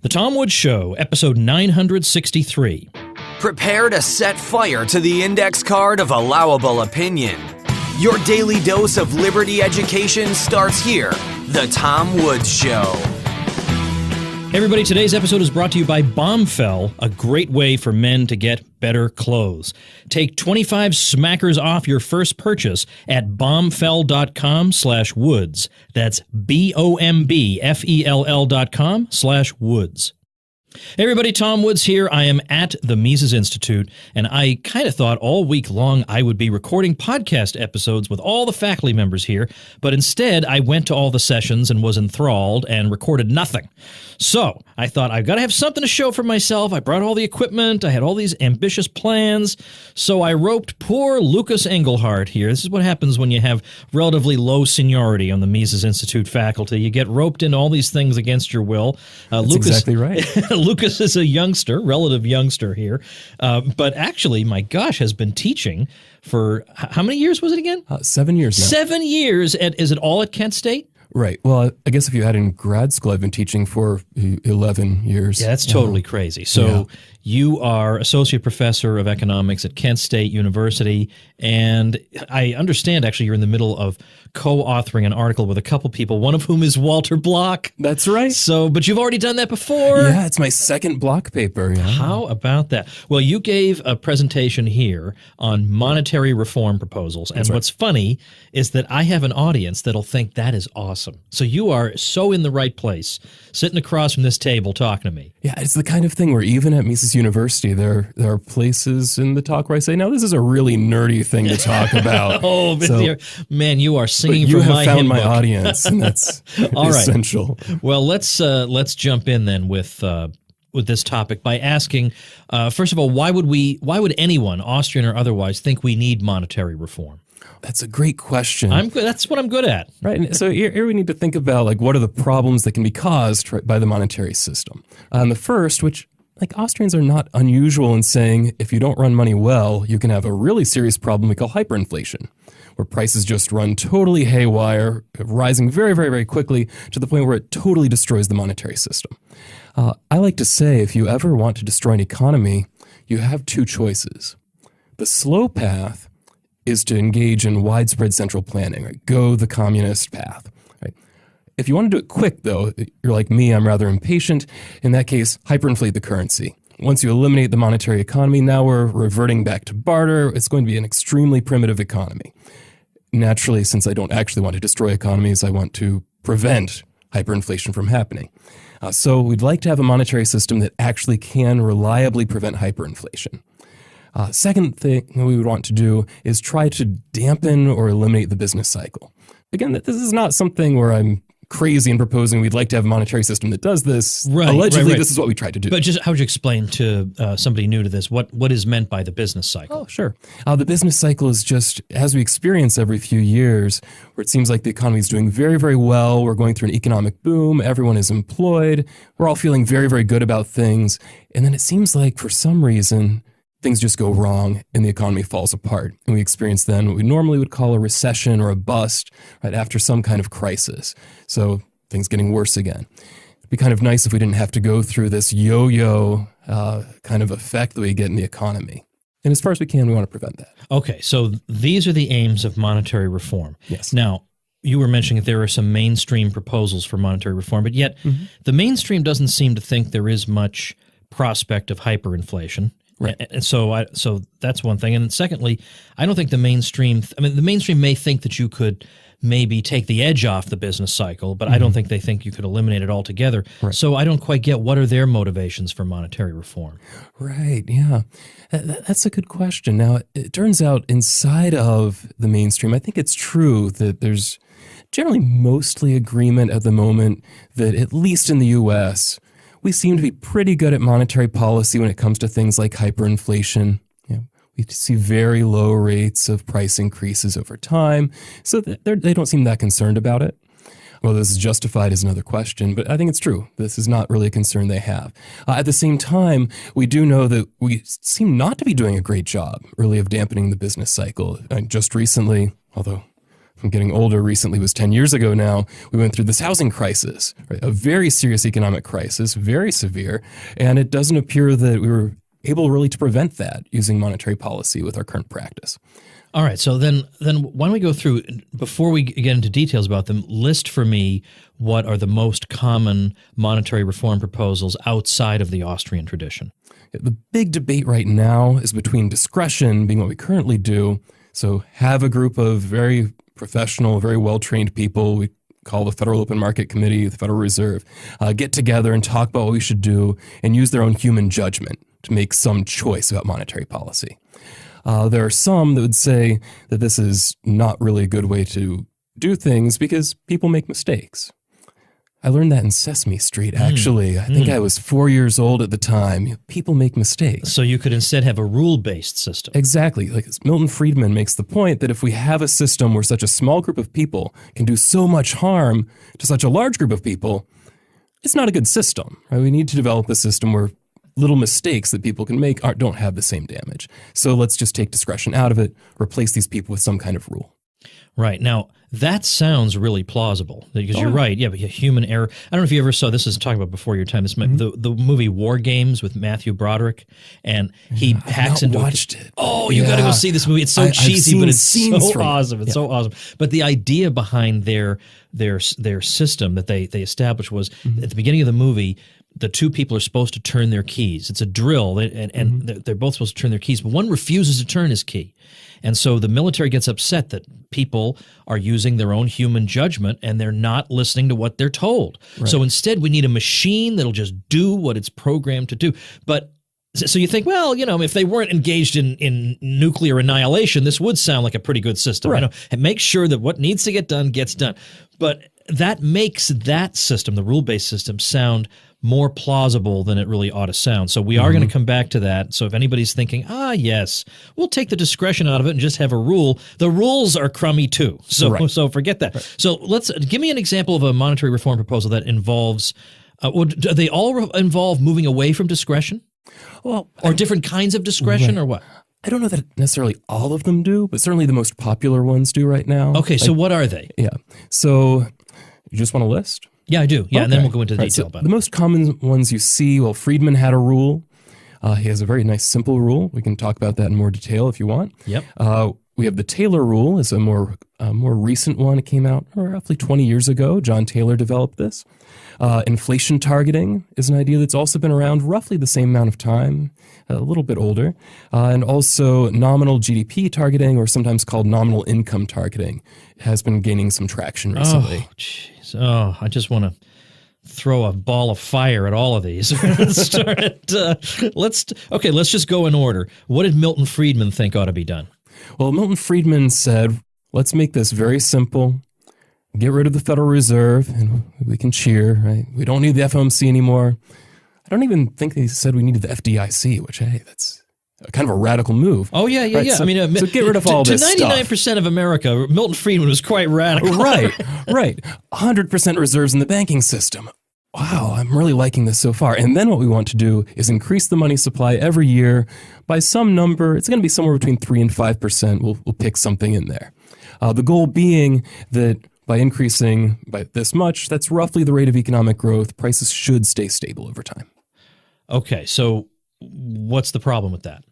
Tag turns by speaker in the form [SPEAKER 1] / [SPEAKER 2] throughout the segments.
[SPEAKER 1] The Tom Woods Show, episode 963.
[SPEAKER 2] Prepare to set fire to the index card of allowable opinion. Your daily dose of liberty education starts here. The Tom Woods Show.
[SPEAKER 1] Hey everybody, today's episode is brought to you by Bombfell, a great way for men to get better clothes. Take 25 smackers off your first purchase at bombfell.com/woods. That's BOMBFELL.com/woods. Hey everybody, Tom Woods here. I am at the Mises Institute, and I kind of thought all week long I would be recording podcast episodes with all the faculty members here, but instead I went to all the sessions and was enthralled and recorded nothing. So I thought I've got to have something to show for myself. I brought all the equipment. I had all these ambitious plans. So I roped poor Lucas Engelhardt here. This is what happens when you have relatively low seniority on the Mises Institute faculty. You get roped into all these things against your will.
[SPEAKER 3] That's
[SPEAKER 1] Lucas,
[SPEAKER 3] exactly right.
[SPEAKER 1] Lucas is a youngster, relative youngster here, but actually, my gosh, has been teaching for how many years was it again?
[SPEAKER 3] 7 years now.
[SPEAKER 1] 7 years. Is it all at Kent State?
[SPEAKER 3] Right. Well, I guess if you had in grad school, I've been teaching for 11 years.
[SPEAKER 1] Yeah, that's totally crazy. So you are associate professor of economics at Kent State University, and I understand actually you're in the middle of co-authoring an article with a couple people, one of whom is Walter Block.
[SPEAKER 3] That's right.
[SPEAKER 1] So, but you've already done that before?
[SPEAKER 3] Yeah, it's my second block paper. Yeah.
[SPEAKER 1] How about that? Well, you gave a presentation here on monetary reform proposals, and what's funny is that I have an audience that'll think that is awesome. So you are so in the right place, sitting across from this table talking to me.
[SPEAKER 3] Yeah, it's the kind of thing where even at Mises University, there are places in the talk where I say, no, this is a really nerdy thing to talk about.
[SPEAKER 1] Oh,
[SPEAKER 3] so,
[SPEAKER 1] man, you are singing
[SPEAKER 3] you
[SPEAKER 1] from
[SPEAKER 3] have
[SPEAKER 1] my
[SPEAKER 3] found my
[SPEAKER 1] hymn book.
[SPEAKER 3] audience, and that's
[SPEAKER 1] All right.
[SPEAKER 3] essential.
[SPEAKER 1] Well, let's jump in then with this topic by asking, first of all, why would anyone, Austrian or otherwise, think we need monetary reform?
[SPEAKER 3] That's a great question.
[SPEAKER 1] That's what I'm good at.
[SPEAKER 3] Right. And so here we need to think about what are the problems that can be caused by the monetary system. The first, which Austrians are not unusual in saying, if you don't run money well, you can have a really serious problem we call hyperinflation, where prices just run totally haywire, rising very, very, very quickly to the point where it totally destroys the monetary system. I like to say, if you ever want to destroy an economy, you have two choices. The slow path is to engage in widespread central planning, right? Go the communist path. Right? If you want to do it quick, though, you're like me, I'm rather impatient. In that case, hyperinflate the currency. Once you eliminate the monetary economy, now we're reverting back to barter. It's going to be an extremely primitive economy. Naturally, since I don't actually want to destroy economies, I want to prevent hyperinflation from happening. So we'd like to have a monetary system that actually can reliably prevent hyperinflation. Second thing that we would want to do is try to dampen or eliminate the business cycle. Again, this is not something where I'm crazy in proposing we'd like to have a monetary system that does this.
[SPEAKER 1] Right,
[SPEAKER 3] Allegedly,
[SPEAKER 1] right.
[SPEAKER 3] this is what we tried to do.
[SPEAKER 1] But just how would you explain to somebody new to this what is meant by the business cycle?
[SPEAKER 3] Oh, sure. The business cycle is just, as we experience every few years, where it seems like the economy is doing very, very well. We're going through an economic boom. Everyone is employed. We're all feeling very, very good about things. And then it seems like for some reason, things just go wrong and the economy falls apart. And we experience then what we normally would call a recession or a bust, right after some kind of crisis. So things getting worse again. It'd be kind of nice if we didn't have to go through this yo-yo kind of effect that we get in the economy. And as far as we can, we want to prevent that.
[SPEAKER 1] Okay, so these are the aims of monetary reform.
[SPEAKER 3] Yes.
[SPEAKER 1] Now, you were mentioning that there are some mainstream proposals for monetary reform, but yet the mainstream doesn't seem to think there is much prospect of hyperinflation.
[SPEAKER 3] Right.
[SPEAKER 1] And so that's one thing. And secondly, I don't think the mainstream may think that you could maybe take the edge off the business cycle, but I don't think they think you could eliminate it altogether.
[SPEAKER 3] Right.
[SPEAKER 1] So I don't quite get what are their motivations for monetary reform.
[SPEAKER 3] Right, yeah. That's a good question. Now, it turns out inside of the mainstream, I think it's true that there's generally mostly agreement at the moment that at least in the U.S., we seem to be pretty good at monetary policy when it comes to things like hyperinflation. We see very low rates of price increases over time, so they don't seem that concerned about it. Whether this is justified is another question, but I think it's true. This is not really a concern they have. At the same time, we do know that we seem not to be doing a great job, really, of dampening the business cycle. Just recently, although I'm getting older, recently was 10 years ago now, we went through this housing crisis, right? A very serious economic crisis, very severe, and it doesn't appear that we were able really to prevent that using monetary policy with our current practice.
[SPEAKER 1] All right, so then why don't we go through, before we get into details about them, list for me what are the most common monetary reform proposals outside of the Austrian tradition.
[SPEAKER 3] The big debate right now is between discretion, being what we currently do, so have a group of very professional, very well-trained people, we call the Federal Open Market Committee, the Federal Reserve, get together and talk about what we should do and use their own human judgment to make some choice about monetary policy. There are some that would say that this is not really a good way to do things because people make mistakes. I learned that in Sesame Street, actually. I think I was 4 years old at the time. People make mistakes.
[SPEAKER 1] So you could instead have a rule-based system.
[SPEAKER 3] Exactly. Like Milton Friedman makes the point that if we have a system where such a small group of people can do so much harm to such a large group of people, it's not a good system. Right? We need to develop a system where little mistakes that people can make don't have the same damage. So let's just take discretion out of it, replace these people with some kind of rule.
[SPEAKER 1] Right. Now, that sounds really plausible because you're right. Yeah, but human error. I don't know if you ever saw, this is talking about before your time, this the movie War Games with Matthew Broderick, and he hacks into
[SPEAKER 3] watched it.
[SPEAKER 1] Oh, you got to go see this movie. It's so cheesy, but it's so awesome. It's so awesome. But the idea behind their system that they established was at the beginning of the movie, the two people are supposed to turn their keys. It's a drill, and they're both supposed to turn their keys, but one refuses to turn his key. And so the military gets upset that people are using their own human judgment and they're not listening to what they're told. Right. So instead, we need a machine that'll just do what it's programmed to do. But so you think, well, if they weren't engaged in nuclear annihilation, this would sound like a pretty good system.
[SPEAKER 3] Right.
[SPEAKER 1] And make sure that what needs to get done gets done. But that makes that system, the rule-based system, sound more plausible than it really ought to sound. So we are going to come back to that. So if anybody's thinking, yes, we'll take the discretion out of it and just have a rule, the rules are crummy too. So forget that. Right. So give me an example of a monetary reform proposal that involves, do they all involve moving away from discretion? Well, or different kinds of discretion, or what?
[SPEAKER 3] I don't know that necessarily all of them do, but certainly the most popular ones do right now.
[SPEAKER 1] Okay, so what are they?
[SPEAKER 3] Yeah. So you just want a list?
[SPEAKER 1] Yeah, I do. Yeah, okay. And then we'll go into the detail about it.
[SPEAKER 3] The most common ones you see, Friedman had a rule. He has a very nice, simple rule. We can talk about that in more detail if you want.
[SPEAKER 1] Yep.
[SPEAKER 3] We have the Taylor rule. It's a more recent one. It came out roughly 20 years ago. John Taylor developed this. Inflation targeting is an idea that's also been around roughly the same amount of time, a little bit older. And also nominal GDP targeting, or sometimes called nominal income targeting, has been gaining some traction recently.
[SPEAKER 1] Oh, jeez. Oh, I just want to throw a ball of fire at all of these. Let's just go in order. What did Milton Friedman think ought to be done?
[SPEAKER 3] Well, Milton Friedman said, let's make this very simple. Get rid of the Federal Reserve, and we can cheer, right? We don't need the FOMC anymore. I don't even think they said we needed the FDIC, which, hey, that's kind of a radical move.
[SPEAKER 1] Oh, yeah.
[SPEAKER 3] Right?
[SPEAKER 1] So
[SPEAKER 3] get rid of all this
[SPEAKER 1] stuff. To 99% of America, Milton Friedman was quite radical.
[SPEAKER 3] Right. 100% reserves in the banking system. Wow, I'm really liking this so far. And then what we want to do is increase the money supply every year by some number. It's going to be somewhere between 3 and 5%. We'll pick something in there. The goal being that by increasing by this much, that's roughly the rate of economic growth. Prices should stay stable over time.
[SPEAKER 1] Okay, so what's the problem with that?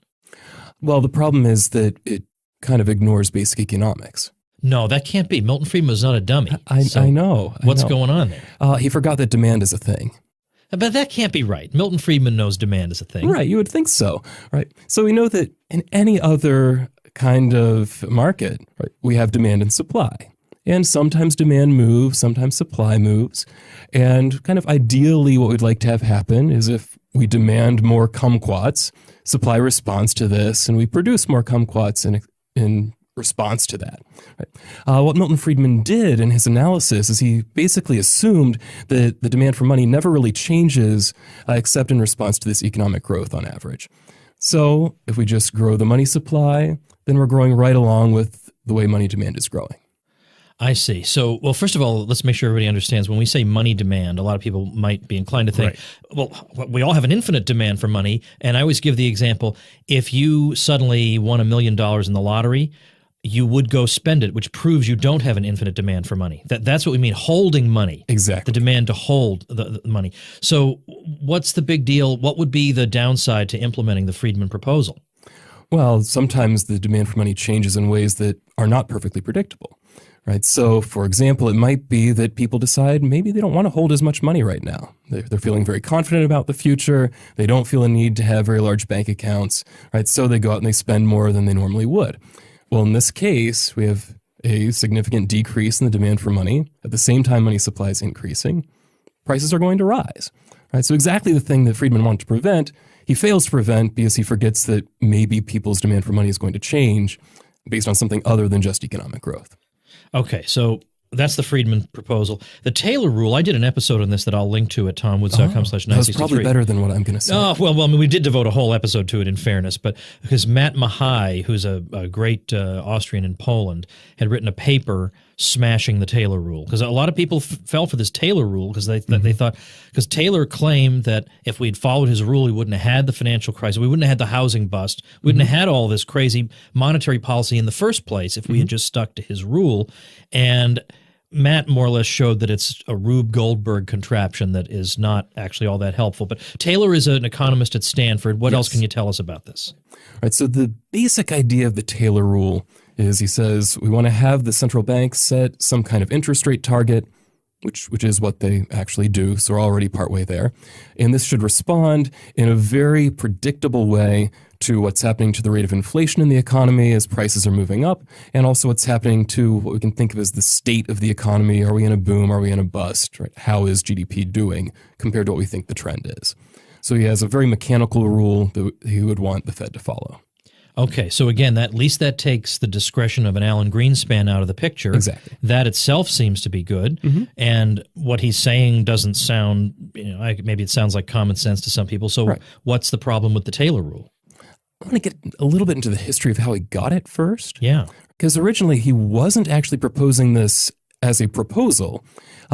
[SPEAKER 3] Well, the problem is that it kind of ignores basic economics.
[SPEAKER 1] No, that can't be. Milton Friedman was not a dummy.
[SPEAKER 3] I know.
[SPEAKER 1] What's going on there?
[SPEAKER 3] He forgot that demand is a thing.
[SPEAKER 1] But that can't be right. Milton Friedman knows demand is a thing.
[SPEAKER 3] Right, you would think so. Right. So we know that in any other kind of market, right, we have demand and supply. And sometimes demand moves, sometimes supply moves. And kind of ideally what we'd like to have happen is if we demand more kumquats, supply responds to this, and we produce more kumquats in response to that. Right? What Milton Friedman did in his analysis is he basically assumed that the demand for money never really changes except in response to this economic growth on average. So if we just grow the money supply, then we're growing right along with the way money demand is growing.
[SPEAKER 1] I see. So, well, first of all, let's make sure everybody understands when we say money demand, a lot of people might be inclined to think, well, we all have an infinite demand for money. And I always give the example, if you suddenly won $1 million in the lottery, you would go spend it, which proves you don't have an infinite demand for money. That's what we mean, holding money.
[SPEAKER 3] Exactly.
[SPEAKER 1] The demand to hold the money. So what's the big deal? What would be the downside to implementing the Friedman proposal?
[SPEAKER 3] Well, sometimes the demand for money changes in ways that are not perfectly predictable, right? So, for example, it might be that people decide maybe they don't want to hold as much money right now. They're feeling very confident about the future. They don't feel a need to have very large bank accounts, right? So they go out and they spend more than they normally would. Well, in this case, we have a significant decrease in the demand for money. At the same time, money supply is increasing. Prices are going to rise, right? So exactly the thing that Friedman wanted to prevent, he fails to prevent because he forgets that maybe people's demand for money is going to change based on something other than just economic growth.
[SPEAKER 1] Okay, so that's the Friedman proposal. The Taylor rule, I did an episode on this that I'll link to at tomwoods.com/963.
[SPEAKER 3] That's probably better than what I'm going to say.
[SPEAKER 1] Oh, well, I mean, we did devote a whole episode to it, in fairness, but because Matt Mahai, who's a great Austrian in Poland, had written a paper smashing the Taylor rule. Because a lot of people fell for this Taylor rule because they thought, because Taylor claimed that if we'd followed his rule, we wouldn't have had the financial crisis, we wouldn't have had the housing bust, we wouldn't have had all this crazy monetary policy in the first place if we had just stuck to his rule. And Matt more or less showed that it's a Rube Goldberg contraption that is not actually all that helpful. But Taylor is an economist at Stanford. What else can you tell us about this?
[SPEAKER 3] All right, so the basic idea of the Taylor rule is he says we want to have the central bank set some kind of interest rate target, which is what they actually do, so we're already partway there. And this should respond in a very predictable way to what's happening to the rate of inflation in the economy as prices are moving up, and also what's happening to what we can think of as the state of the economy. Are we in a boom? Are we in a bust? Right? How is GDP doing compared to what we think the trend is? So he has a very mechanical rule that he would want the Fed to follow.
[SPEAKER 1] Okay, so again, at least that takes the discretion of an Alan Greenspan out of the picture.
[SPEAKER 3] Exactly.
[SPEAKER 1] That itself seems to be good. And what he's saying doesn't sound, maybe it sounds like common sense to some people. So what's the problem with the Taylor rule?
[SPEAKER 3] I want to get a little bit into the history of how he got it first.
[SPEAKER 1] Yeah.
[SPEAKER 3] Because originally he wasn't actually proposing this as a proposal.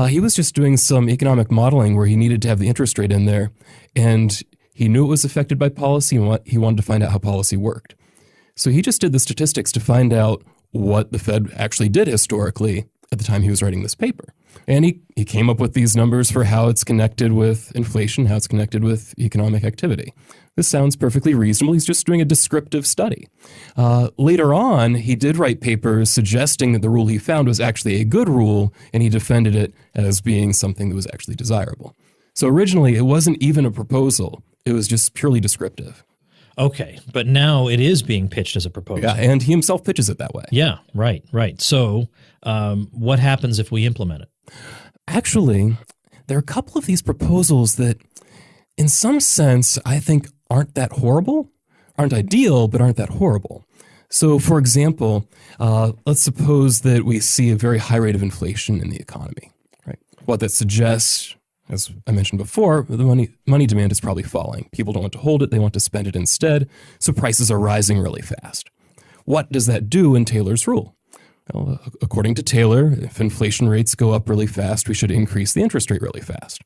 [SPEAKER 3] He was just doing some economic modeling where he needed to have the interest rate in there. And he knew it was affected by policy and he wanted to find out how policy worked. So he just did the statistics to find out what the Fed actually did historically at the time he was writing this paper. And he came up with these numbers for how it's connected with inflation, how it's connected with economic activity. This sounds perfectly reasonable. He's just doing a descriptive study. Later on, he did write papers suggesting that the rule he found was actually a good rule, and he defended it as being something that was actually desirable. So originally, it wasn't even a proposal. It was just purely descriptive.
[SPEAKER 1] Okay, but now it is being pitched as a proposal.
[SPEAKER 3] Yeah, and he himself pitches it that way.
[SPEAKER 1] Yeah, right. So what happens if we implement it?
[SPEAKER 3] Actually, there are a couple of these proposals that, in some sense, I think aren't that horrible, aren't ideal, but aren't that horrible. So, for example, let's suppose that we see a very high rate of inflation in the economy. Right? What that suggests, as I mentioned before, the money demand is probably falling. People don't want to hold it, they want to spend it instead, so prices are rising really fast. What does that do in Taylor's rule? Well, according to Taylor, if inflation rates go up really fast, we should increase the interest rate really fast.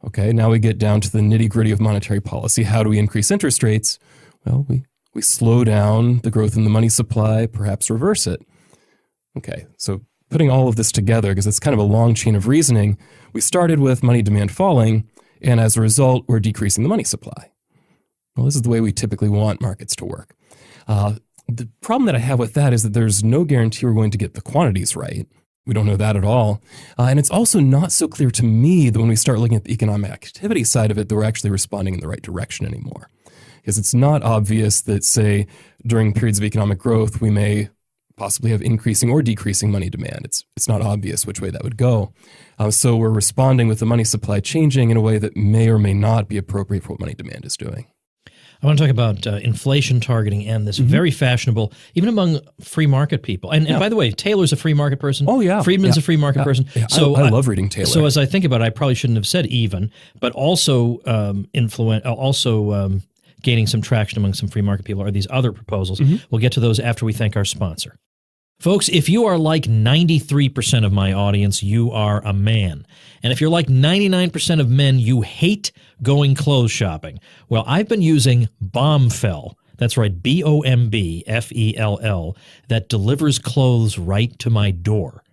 [SPEAKER 3] Okay, now we get down to the nitty-gritty of monetary policy. How do we increase interest rates? Well, we slow down the growth in the money supply, perhaps reverse it. Okay, so putting all of this together, because it's kind of a long chain of reasoning, we started with money demand falling, and as a result, we're decreasing the money supply. Well, this is the way we typically want markets to work. The problem that I have with that is that there's no guarantee we're going to get the quantities right. We don't know that at all. And it's also not so clear to me that when we start looking at the economic activity side of it, that we're actually responding in the right direction anymore. Because it's not obvious that, say, during periods of economic growth, we may possibly have increasing or decreasing money demand. It's not obvious which way that would go. So we're responding with the money supply changing in a way that may or may not be appropriate for what money demand is doing.
[SPEAKER 1] I want to talk about inflation targeting and this very fashionable, even among free market people. And by the way, Taylor's a free market person.
[SPEAKER 3] Oh, yeah.
[SPEAKER 1] Friedman's a free market person.
[SPEAKER 3] Yeah.
[SPEAKER 1] So
[SPEAKER 3] I love reading Taylor.
[SPEAKER 1] So as I think about it, I probably shouldn't have said even, but also gaining some traction among some free market people are these other proposals. We'll get to those after we thank our sponsor. Folks, if you are like 93% of my audience, you are a man. And if you're like 99% of men, you hate going clothes shopping. Well, I've been using Bombfell. That's right, BOMBFELL, that delivers clothes right to my door.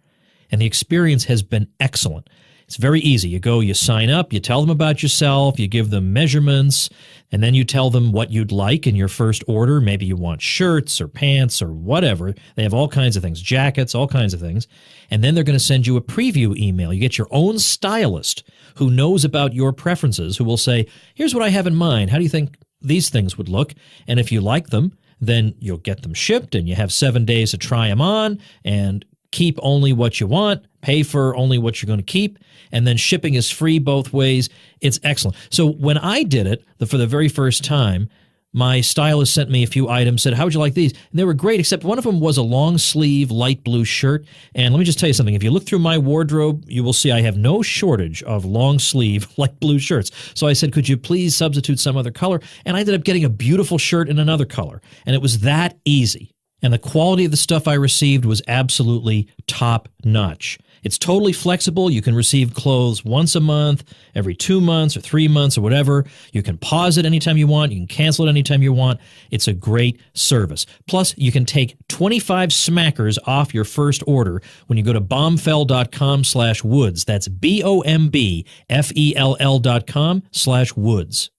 [SPEAKER 1] And the experience has been excellent. It's very easy. You go, you sign up, you tell them about yourself, you give them measurements, and then you tell them what you'd like in your first order. Maybe you want shirts or pants or whatever. They have all kinds of things, jackets, all kinds of things. And then they're going to send you a preview email. You get your own stylist who knows about your preferences, who will say, here's what I have in mind. How do you think these things would look? And if you like them, then you'll get them shipped, and you have 7 days to try them on and keep only what you want, pay for only what you're going to keep, and then shipping is free both ways. It's excellent. So when I did it for the very first time, my stylist sent me a few items, said, how would you like these? And they were great, except one of them was a long sleeve light blue shirt. And let me just tell you something. If you look through my wardrobe, you will see I have no shortage of long sleeve light blue shirts. So I said, could you please substitute some other color? And I ended up getting a beautiful shirt in another color. And it was that easy. And the quality of the stuff I received was absolutely top notch. It's totally flexible. You can receive clothes once a month, every 2 months or 3 months or whatever. You can pause it anytime you want. You can cancel it anytime you want. It's a great service. Plus, you can take 25 smackers off your first order when you go to bombfell.com/woods. That's BOMBFELL.com/woods.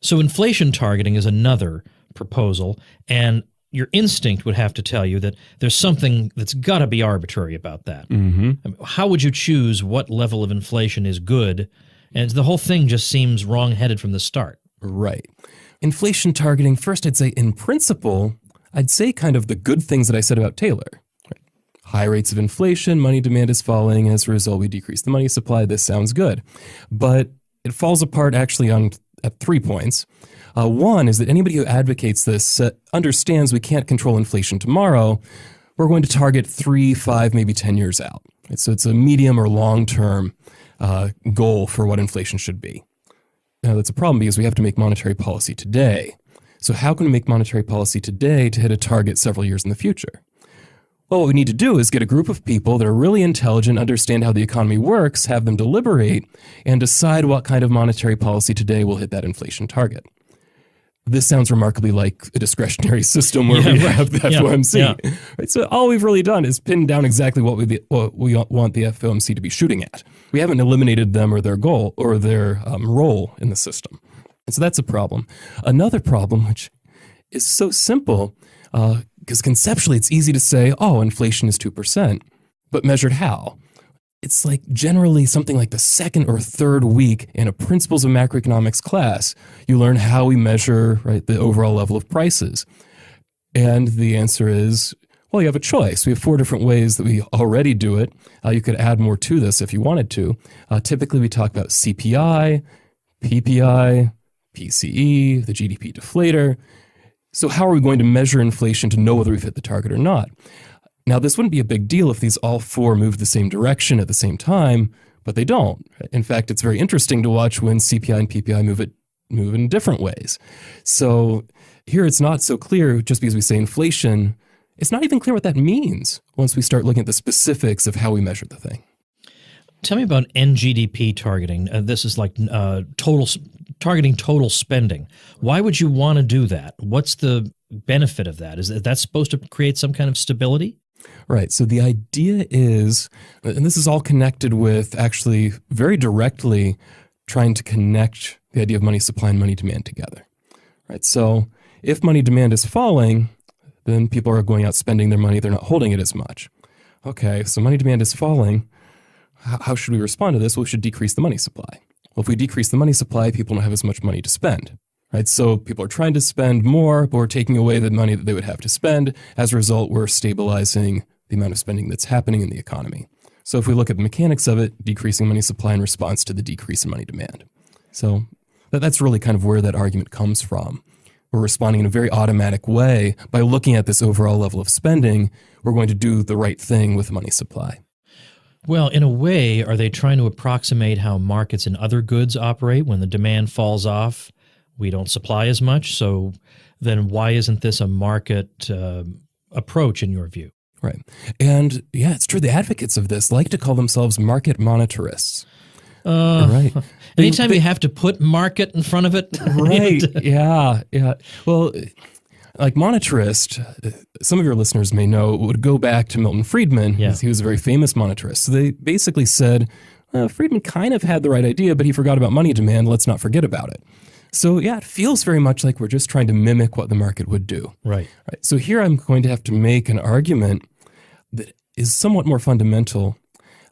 [SPEAKER 1] So inflation targeting is another proposal, and your instinct would have to tell you that there's something that's got to be arbitrary about that. How would you choose what level of inflation is good? And the whole thing just seems wrong-headed from the start.
[SPEAKER 3] Right. Inflation targeting, first I'd say in principle, I'd say kind of the good things that I said about Taylor. Right. High rates of inflation, money demand is falling, as a result we decrease the money supply. This sounds good. But it falls apart actually at 3 points. One is that anybody who advocates this understands we can't control inflation tomorrow. We're going to target 3, 5, maybe 10 years out. Right? So it's a medium or long-term goal for what inflation should be. Now, that's a problem because we have to make monetary policy today. So how can we make monetary policy today to hit a target several years in the future? Well, what we need to do is get a group of people that are really intelligent, understand how the economy works, have them deliberate, and decide what kind of monetary policy today will hit that inflation target. This sounds remarkably like a discretionary system where we have the FOMC. Yeah. Right? So all we've really done is pin down exactly what we want the FOMC to be shooting at. We haven't eliminated them or their goal or their role in the system. And so that's a problem. Another problem, which is so simple, because conceptually it's easy to say, oh, inflation is 2%, but measured how? It's like generally something like the second or third week in a Principles of Macroeconomics class, you learn how we measure, right, the overall level of prices. And the answer is, well, you have a choice. We have 4 different ways that we already do it. You could add more to this if you wanted to. Typically, we talk about CPI, PPI, PCE, the GDP deflator. So how are we going to measure inflation to know whether we've hit the target or not? Now, this wouldn't be a big deal if these all 4 move the same direction at the same time, but they don't. In fact, it's very interesting to watch when CPI and PPI move in different ways. So here it's not so clear just because we say inflation. It's not even clear what that means once we start looking at the specifics of how we measure the thing.
[SPEAKER 1] Tell me about NGDP targeting. This is like targeting total spending. Why would you want to do that? What's the benefit of that? Is that supposed to create some kind of stability?
[SPEAKER 3] Right. So the idea is, and this is all connected with actually very directly trying to connect the idea of money supply and money demand together. Right. So if money demand is falling, then people are going out spending their money. They're not holding it as much. Okay. So money demand is falling. How should we respond to this? Well, we should decrease the money supply. Well, if we decrease the money supply, people don't have as much money to spend. Right? So people are trying to spend more, but we're taking away the money that they would have to spend. As a result, we're stabilizing the amount of spending that's happening in the economy. So if we look at the mechanics of it, decreasing money supply in response to the decrease in money demand. So that's really kind of where that argument comes from. We're responding in a very automatic way. By looking at this overall level of spending, we're going to do the right thing with money supply.
[SPEAKER 1] Well, in a way, are they trying to approximate how markets and other goods operate? When the demand falls off, we don't supply as much. So then why isn't this a market approach in your view?
[SPEAKER 3] Right. And yeah, it's true. The advocates of this like to call themselves market monetarists. Right.
[SPEAKER 1] Anytime you have to put market in front of it.
[SPEAKER 3] Right. Yeah. Well, Like monetarist, some of your listeners may know, would go back to Milton Friedman.
[SPEAKER 1] Yeah.
[SPEAKER 3] He was a very famous monetarist. So they basically said, Friedman kind of had the right idea, but he forgot about money demand. Let's not forget about it. So yeah, it feels very much like we're just trying to mimic what the market would do.
[SPEAKER 1] Right.
[SPEAKER 3] So here I'm going to have to make an argument that is somewhat more fundamental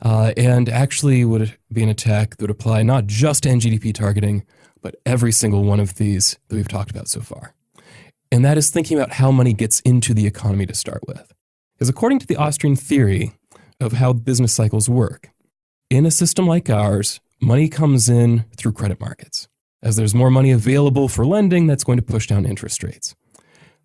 [SPEAKER 3] and actually would be an attack that would apply not just to NGDP targeting, but every single one of these that we've talked about so far. And that is thinking about how money gets into the economy to start with. Because according to the Austrian theory of how business cycles work, in a system like ours, money comes in through credit markets. As there's more money available for lending, that's going to push down interest rates.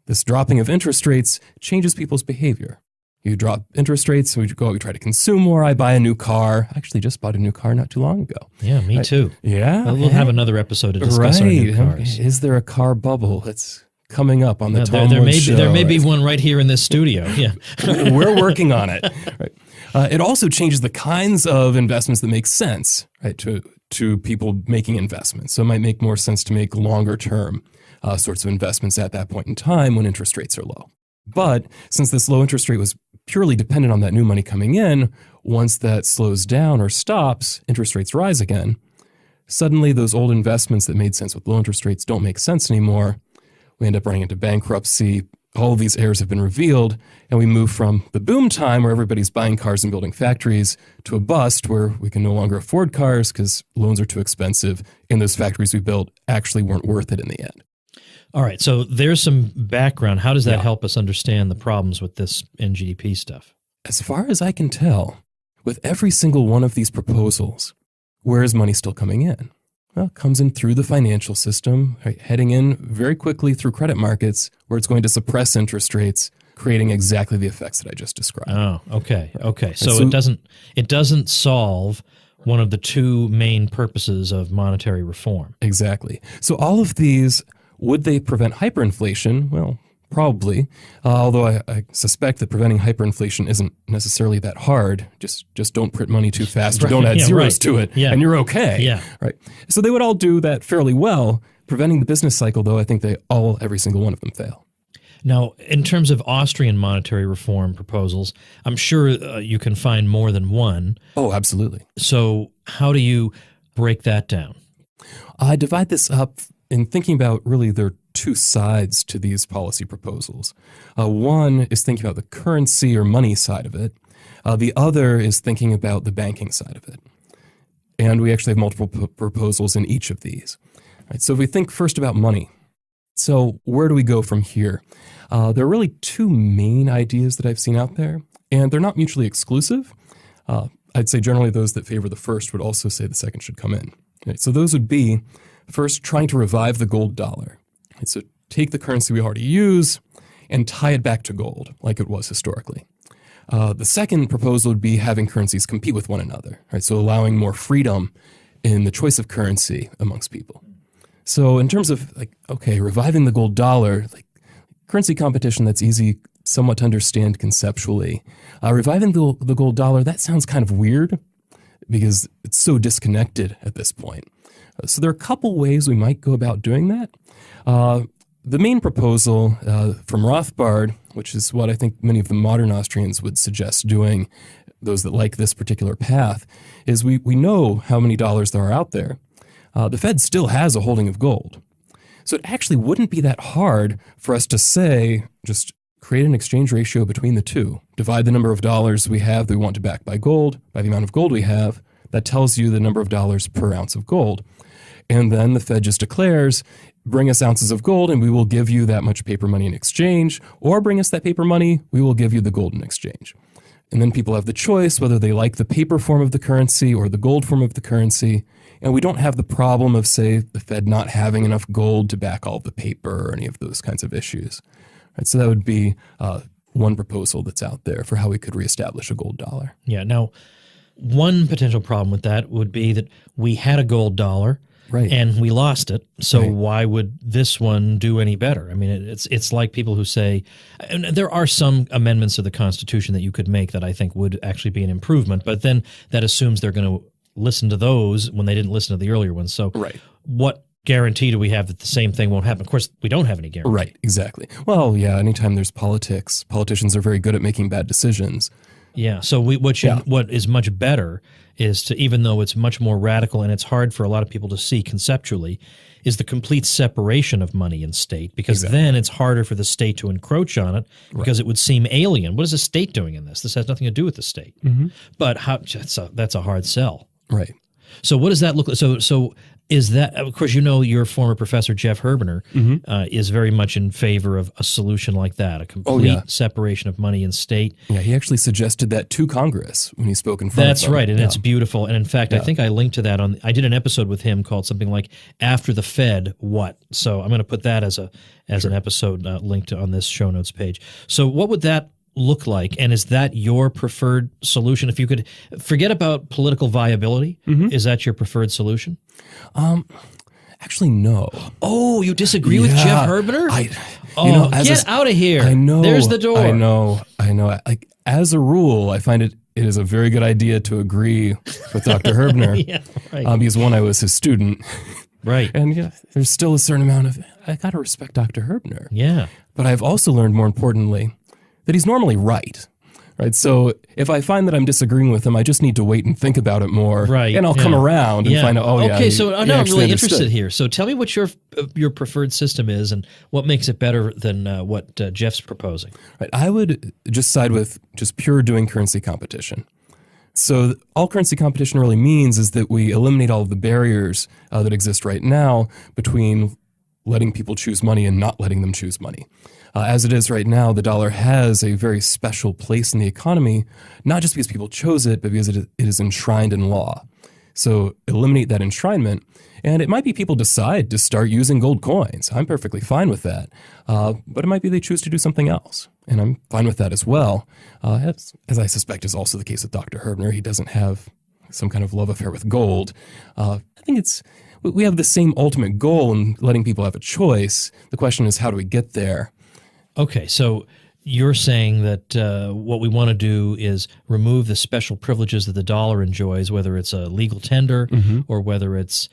[SPEAKER 3] This dropping of interest rates changes people's behavior. You drop interest rates, we try to consume more. I buy a new car. I actually just bought a new car not too long ago.
[SPEAKER 1] Yeah, me too.
[SPEAKER 3] Yeah.
[SPEAKER 1] We'll have another episode to discuss our new cars.
[SPEAKER 3] Is there a car bubble that's coming up on the Tom
[SPEAKER 1] there
[SPEAKER 3] Woods show?
[SPEAKER 1] There may be one right here in this studio. Yeah.
[SPEAKER 3] We're working on it. Right. It also changes the kinds of investments that make sense, right, to people making investments. So it might make more sense to make longer term sorts of investments at that point in time when interest rates are low. But since this low interest rate was purely dependent on that new money coming in, once that slows down or stops, interest rates rise again. Suddenly those old investments that made sense with low interest rates don't make sense anymore. We end up running into bankruptcy. All of these errors have been revealed, and we move from the boom time where everybody's buying cars and building factories to a bust where we can no longer afford cars because loans are too expensive, and those factories we built actually weren't worth it in the end.
[SPEAKER 1] All right, so there's some background. How does that help us understand the problems with this NGDP stuff?
[SPEAKER 3] As far as I can tell, with every single one of these proposals, where is money still coming in? Well, it comes in through the financial system, right, heading in very quickly through credit markets, where it's going to suppress interest rates, creating exactly the effects that I just described.
[SPEAKER 1] Oh, okay. So it doesn't solve one of the two main purposes of monetary reform.
[SPEAKER 3] Exactly. So all of these, would they prevent hyperinflation? Well, probably. Although I suspect that preventing hyperinflation isn't necessarily that hard. Just don't print money too fast or don't add zeros to it, and you're okay.
[SPEAKER 1] Yeah.
[SPEAKER 3] Right. So they would all do that fairly well. Preventing the business cycle, though, I think every single one of them fail.
[SPEAKER 1] Now, in terms of Austrian monetary reform proposals, I'm sure you can find more than one.
[SPEAKER 3] Oh, absolutely.
[SPEAKER 1] So how do you break that down?
[SPEAKER 3] I divide this up in thinking about really there are two sides to these policy proposals. One is thinking about the currency or money side of it. The other is thinking about the banking side of it. And we actually have multiple proposals in each of these. Right, so if we think first about money, so where do we go from here? There are really two main ideas that I've seen out there, and they're not mutually exclusive. I'd say generally those that favor the first would also say the second should come in. Right, so those would be, first, trying to revive the gold dollar. Right, so take the currency we already use and tie it back to gold like it was historically. The second proposal would be having currencies compete with one another, right? So allowing more freedom in the choice of currency amongst people. So in terms of reviving the gold dollar, currency competition, that's easy somewhat to understand conceptually. Reviving the gold dollar, that sounds kind of weird because it's so disconnected at this point. So there are a couple ways we might go about doing that. The main proposal from Rothbard, which is what I think many of the modern Austrians would suggest doing, those that like this particular path, is we know how many dollars there are out there. The Fed still has a holding of gold. So it actually wouldn't be that hard for us to say, just create an exchange ratio between the two. Divide the number of dollars we have that we want to back by gold by the amount of gold we have. That tells you the number of dollars per ounce of gold. And then the Fed just declares, bring us ounces of gold and we will give you that much paper money in exchange, or bring us that paper money, we will give you the gold in exchange. And then people have the choice whether they like the paper form of the currency or the gold form of the currency. And we don't have the problem of, say, the Fed not having enough gold to back all the paper or any of those kinds of issues. Right, so that would be one proposal that's out there for how we could reestablish a gold dollar.
[SPEAKER 1] Yeah. Now, one potential problem with that would be that we had a gold dollar.
[SPEAKER 3] Right.
[SPEAKER 1] And we lost it. So
[SPEAKER 3] Right.
[SPEAKER 1] why would this one do any better? I mean, it's like people who say, and there are some amendments to the Constitution that you could make that I think would actually be an improvement, but then that assumes they're going to listen to those when they didn't listen to the earlier ones. So
[SPEAKER 3] Right.
[SPEAKER 1] what guarantee do we have that the same thing won't happen? Of course, we don't have any guarantee.
[SPEAKER 3] Right, exactly. Well, yeah, anytime there's politics, politicians are very good at making bad decisions.
[SPEAKER 1] Yeah. So what is much better is to, even though it's much more radical and it's hard for a lot of people to see conceptually, is the complete separation of money and state, because then it's harder for the state to encroach on it because it would seem alien. What is the state doing in this? This has nothing to do with the state. But that's a hard sell.
[SPEAKER 3] Right.
[SPEAKER 1] So what does that look like? So is that, of course, your former professor, Jeff Herbener, is very much in favor of a solution like that, a complete separation of money and state.
[SPEAKER 3] Yeah, he actually suggested that to Congress when he spoke in front of them.
[SPEAKER 1] That's right, and it's beautiful. And in fact, I think I linked to that I did an episode with him called something like "After the Fed, What?" So I'm going to put that as an episode linked on this show notes page. So what would that look like, and is that your preferred solution? If you could forget about political viability, is that your preferred solution?
[SPEAKER 3] Actually, no.
[SPEAKER 1] Oh, you disagree with Jeff Herbener? Get out of here.
[SPEAKER 3] I know.
[SPEAKER 1] There's the door.
[SPEAKER 3] I know. Like, as a rule, I find it is a very good idea to agree with Dr. Herbener.
[SPEAKER 1] Yeah, right.
[SPEAKER 3] Because one, I was his student.
[SPEAKER 1] Right.
[SPEAKER 3] And there's still a certain amount of, I got to respect Dr. Herbener.
[SPEAKER 1] Yeah.
[SPEAKER 3] But I've also learned, more importantly, that he's normally right. Right. So if I find that I'm disagreeing with him, I just need to wait and think about it more.
[SPEAKER 1] Right.
[SPEAKER 3] And I'll come around and find out,
[SPEAKER 1] Okay, so
[SPEAKER 3] he
[SPEAKER 1] I'm
[SPEAKER 3] actually
[SPEAKER 1] really
[SPEAKER 3] understood.
[SPEAKER 1] interested here. So tell me what your preferred system is and what makes it better than what Jeff's proposing.
[SPEAKER 3] Right. I would just side with just pure doing currency competition. So all currency competition really means is that we eliminate all of the barriers that exist right now between letting people choose money and not letting them choose money. As it is right now, the dollar has a very special place in the economy, not just because people chose it, but because it is enshrined in law. So eliminate that enshrinement, and it might be people decide to start using gold coins. I'm perfectly fine with that. But it might be they choose to do something else, and I'm fine with that as well. As I suspect is also the case with Dr. Herbener. He doesn't have some kind of love affair with gold. I think we have the same ultimate goal in letting people have a choice. The question is, how do we get there?
[SPEAKER 1] Okay, so you're saying that what we want to do is remove the special privileges that the dollar enjoys, whether it's a legal tender or whether it's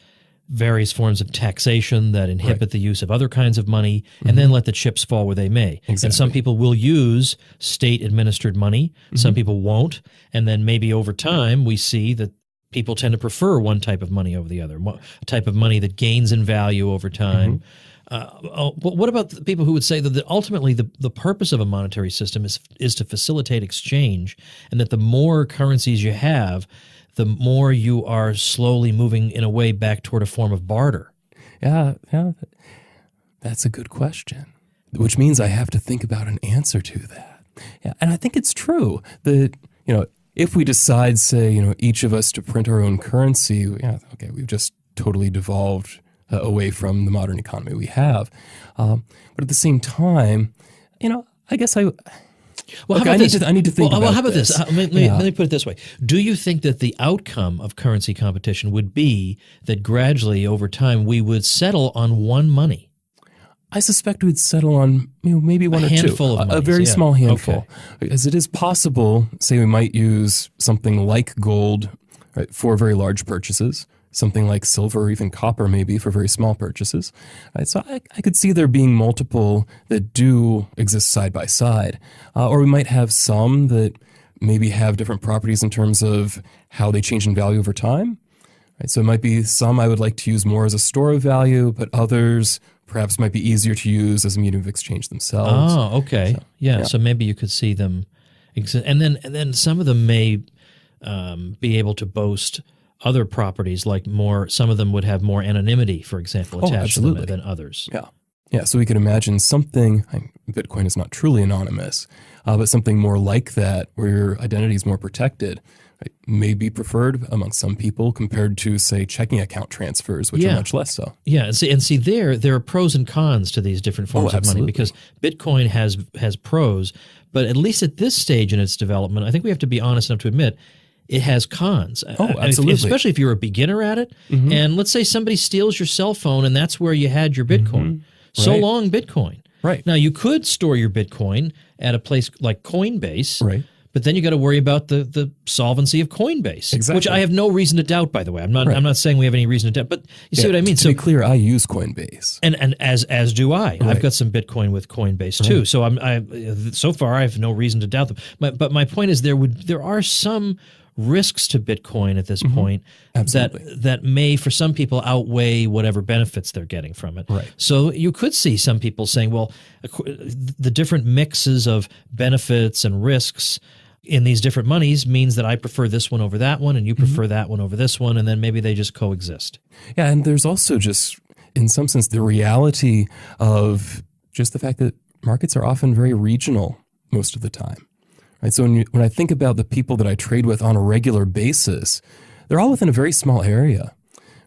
[SPEAKER 1] various forms of taxation that inhibit the use of other kinds of money, and then let the chips fall where they may.
[SPEAKER 3] Exactly.
[SPEAKER 1] And some people will use state-administered money, some people won't, and then maybe over time we see that people tend to prefer one type of money over the other, a type of money that gains in value over time. But what about the people who would say that ultimately the purpose of a monetary system is to facilitate exchange, and that the more currencies you have, the more you are slowly moving in a way back toward a form of barter?
[SPEAKER 3] Yeah, that's a good question, which means I have to think about an answer to that. Yeah, and I think it's true that, if we decide, say, each of us to print our own currency, we've just totally devolved away from the modern economy we have. But at the same time, I guess I need to think about
[SPEAKER 1] how about
[SPEAKER 3] this.
[SPEAKER 1] Let me put it this way. Do you think that the outcome of currency competition would be that gradually over time we would settle on one money?
[SPEAKER 3] I suspect we'd settle on maybe one or two.
[SPEAKER 1] Handful of
[SPEAKER 3] a very
[SPEAKER 1] monies,
[SPEAKER 3] small handful.
[SPEAKER 1] Okay.
[SPEAKER 3] As it is possible, say we might use something like gold, right, for very large purchases, something like silver or even copper maybe for very small purchases. Right? So I could see there being multiple that do exist side by side. Or we might have some that maybe have different properties in terms of how they change in value over time. Right? So it might be some I would like to use more as a store of value, but others perhaps might be easier to use as a medium of exchange themselves.
[SPEAKER 1] Oh, okay. So maybe you could see them exist. And then some of them may be able to boast other properties, like some of them would have more anonymity, for example, attached to them than others.
[SPEAKER 3] Yeah, so we could imagine something, Bitcoin is not truly anonymous, but something more like that, where your identity is more protected, right, may be preferred among some people compared to, say, checking account transfers, which are much less so.
[SPEAKER 1] Yeah, and see there are pros and cons to these different forms of money, because Bitcoin has pros, but at least at this stage in its development, I think we have to be honest enough to admit it has cons.
[SPEAKER 3] Absolutely.
[SPEAKER 1] Especially if you're a beginner at it. And let's say somebody steals your cell phone and that's where you had your Bitcoin. So long, Bitcoin.
[SPEAKER 3] Right.
[SPEAKER 1] Now, you could store your Bitcoin at a place like Coinbase.
[SPEAKER 3] Right.
[SPEAKER 1] But then you got to worry about the solvency of Coinbase,
[SPEAKER 3] Exactly.
[SPEAKER 1] which I have no reason to doubt, by the way. I'm not saying we have any reason to doubt, but you see what I mean?
[SPEAKER 3] To be clear, I use Coinbase.
[SPEAKER 1] And as do I. I've got some Bitcoin with Coinbase too. So so far I have no reason to doubt them. But my point is there are some risks to Bitcoin at this point that may, for some people, outweigh whatever benefits they're getting from it.
[SPEAKER 3] Right.
[SPEAKER 1] So you could see some people saying, well, the different mixes of benefits and risks in these different monies means that I prefer this one over that one, and you prefer that one over this one, and then maybe they just coexist.
[SPEAKER 3] Yeah, and there's also just, in some sense, the reality of just the fact that markets are often very regional most of the time. Right? So when I think about the people that I trade with on a regular basis, they're all within a very small area.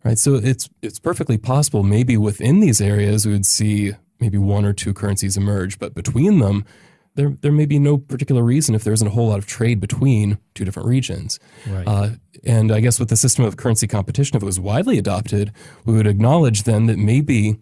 [SPEAKER 3] Right? So it's perfectly possible maybe within these areas we would see maybe one or two currencies emerge, but between them, there may be no particular reason if there isn't a whole lot of trade between two different regions.
[SPEAKER 1] Right.
[SPEAKER 3] And I guess with the system of currency competition, if it was widely adopted, we would acknowledge then that maybe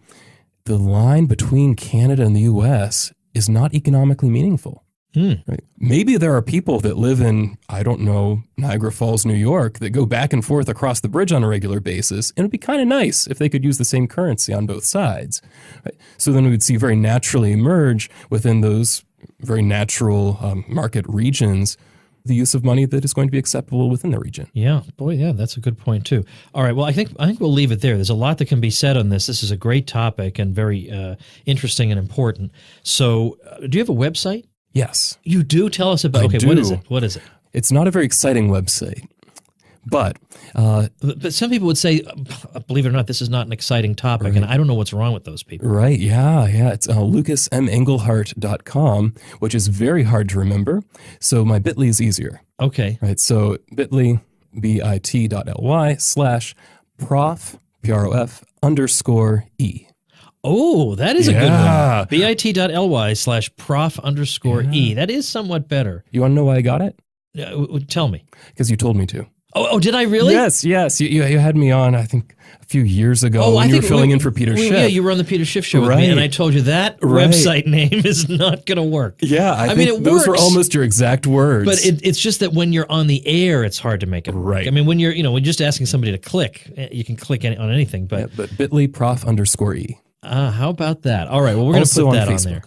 [SPEAKER 3] the line between Canada and the U.S. is not economically meaningful. Right? Maybe there are people that live in, I don't know, Niagara Falls, New York, that go back and forth across the bridge on a regular basis, and it would be kind of nice if they could use the same currency on both sides. Right? So then we would see very naturally emerge within those very natural market regions the use of money that is going to be acceptable within the region.
[SPEAKER 1] Yeah, boy, yeah, that's a good point too. All right, well, I think we'll leave it there. There's a lot that can be said on this. This is a great topic and very interesting and important. So, do you have a website?
[SPEAKER 3] Yes.
[SPEAKER 1] You do? Tell us about.
[SPEAKER 3] I do.
[SPEAKER 1] What is it? What is it?
[SPEAKER 3] It's not a very exciting website, but
[SPEAKER 1] some people would say, believe it or not, this is not an exciting topic, and I don't know what's wrong with those people.
[SPEAKER 3] Right, yeah. It's lucasmengelhart.com, which is very hard to remember, so my bit.ly is easier.
[SPEAKER 1] Okay.
[SPEAKER 3] Right, so bit.ly, bit.ly/prof, P-R-O-F, _E.
[SPEAKER 1] Oh, that is a good one. bit.ly/prof_E. That is somewhat better.
[SPEAKER 3] You want to know why I got it?
[SPEAKER 1] Tell me.
[SPEAKER 3] Because you told me to.
[SPEAKER 1] Oh, did I really?
[SPEAKER 3] Yes. You had me on, I think, a few years ago when you were filling in for Peter Schiff.
[SPEAKER 1] Yeah, you were on the Peter Schiff show with me, and I told you that website name is not going to work.
[SPEAKER 3] Yeah, I mean, those were almost your exact words.
[SPEAKER 1] But it's just that when you're on the air, it's hard to make it work.
[SPEAKER 3] Right.
[SPEAKER 1] I mean, when you're just asking somebody to click, you can click on anything. But
[SPEAKER 3] bit.ly prof_E.
[SPEAKER 1] How about that? All right. Well, we're going to put that on there.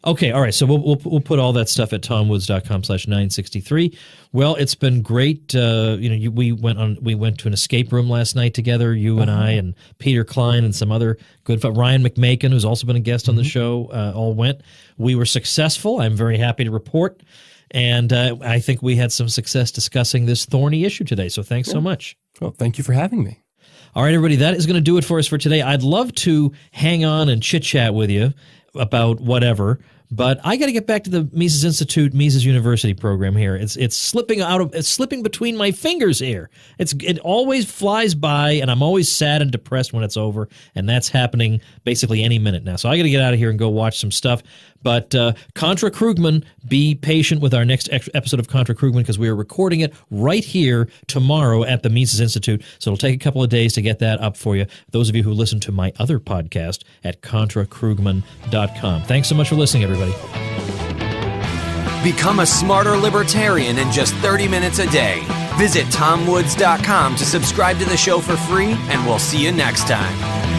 [SPEAKER 1] Okay. All right. So we'll put all that stuff at tomwoods.com/963. Well, it's been great. We went to an escape room last night together. You and I and Peter Klein and some other good folks. Ryan McMakin, who's also been a guest on the show, all went. We were successful. I'm very happy to report. And I think we had some success discussing this thorny issue today. So thanks so much.
[SPEAKER 3] Well, thank you for having me.
[SPEAKER 1] All right, everybody, that is going to do it for us for today. I'd love to hang on and chit-chat with you about whatever, but I got to get back to the Mises Institute, Mises University program here. It's slipping between my fingers here. It always flies by, and I'm always sad and depressed when it's over, and that's happening basically any minute now. So I got to get out of here and go watch some stuff. But Contra Krugman, be patient with our next episode of Contra Krugman because we are recording it right here tomorrow at the Mises Institute. So it'll take a couple of days to get that up for you. Those of you who listen to my other podcast at ContraKrugman.com. Thanks so much for listening, everybody.
[SPEAKER 2] Become a smarter libertarian in just 30 minutes a day. Visit TomWoods.com to subscribe to the show for free, and we'll see you next time.